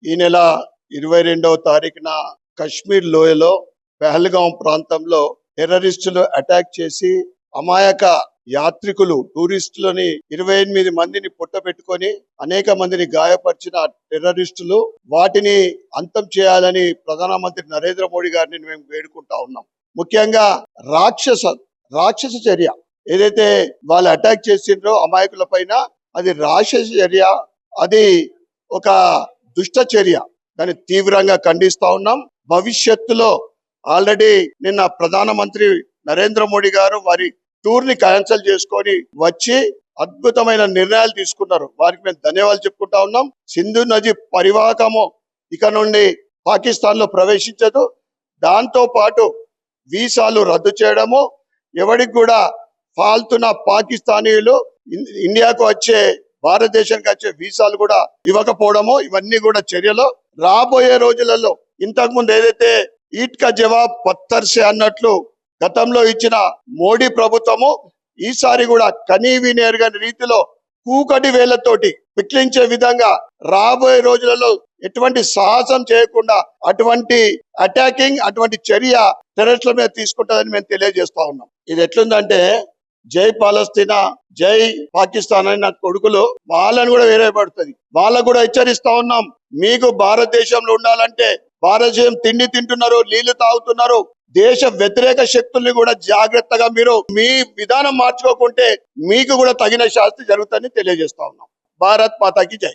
ఈ నెల 22వ తారీఖున కశ్మీర్ లోయలో పహల్గాం ప్రాంతంలో టెర్రరిస్టులు అటాక్ చేసి అమాయక యాత్రికులు టూరిస్టులని 28 మందిని పుట్టబెట్టుకొని అనేక మందిని గాయపరిచిన టెర్రరిస్టులు వాటిని అంతం చేయాలని ప్రధానమంత్రి నరేంద్ర మోడీ గారిని మేము వేడుకుంటా ఉన్నాం. ముఖ్యంగా రాక్షస చర్య ఏదైతే వాళ్ళు అటాక్ చేసిండ్రో అమాయకుల పైన, అది రాక్షస చర్య, అది ఒక దుష్ట చర్య. దాన్ని తీవ్రంగా ఖండిస్తా ఉన్నాం. భవిష్యత్తులో ఆల్రెడీ నిన్న ప్రధానమంత్రి నరేంద్ర మోడీ గారు వారి టూర్ ని క్యాన్సిల్ చేసుకొని వచ్చి అద్భుతమైన నిర్ణయాలు తీసుకున్నారు. వారికి మేము ధన్యవాదాలు చెప్పుకుంటా ఉన్నాం. సింధు నది పరివాహకము ఇక నుండి పాకిస్తాన్ లో ప్రవేశించదు. దాంతో పాటు వీసాలు రద్దు చేయడము, ఎవరికి కూడా ఫాల్తున్న పాకిస్తానీయులు ఇండియాకు వచ్చే, భారతదేశానికి వచ్చే వీసాలు కూడా ఇవ్వకపోవడము, ఇవన్నీ కూడా చర్యలు. రాబోయే రోజులలో ఇంతకు ముందు ఏదైతే ఈట్ కా జవాబ్ పత్తర్ సే అన్నట్లు గతంలో ఇచ్చిన మోడీ ప్రభుత్వము ఈసారి కూడా కనీవిని ఎరగని రీతిలో కూకటి వేళ్లతోటి పిక్లించే విధంగా రాబోయే రోజులలో ఎటువంటి సాహసం చేయకుండా అటువంటి అటాకింగ్, అటువంటి చర్య టెర్రరిస్టుల మీద తీసుకుంటుందని మేము తెలియజేస్తా ఉన్నాం. ఇది ఎట్లుందంటే జై పాలస్తీనా జై పాకిస్తాన్ అయిన కొడుకులు వాళ్ళని కూడా వేరే పడుతుంది. వాళ్ళకు కూడా హెచ్చరిస్తా ఉన్నాం, మీకు భారతదేశంలో ఉండాలంటే, భారతదేశం తిండి తింటున్నారు, నీళ్లు తాగుతున్నారు, దేశ వ్యతిరేక శక్తుల్ని కూడా జాగ్రత్తగా మీరు మీ విధానం మార్చుకోకుంటే మీకు కూడా తగిన శాస్తి జరుగుతుందని తెలియజేస్తా ఉన్నాం. భారత్ మాతాకి జై.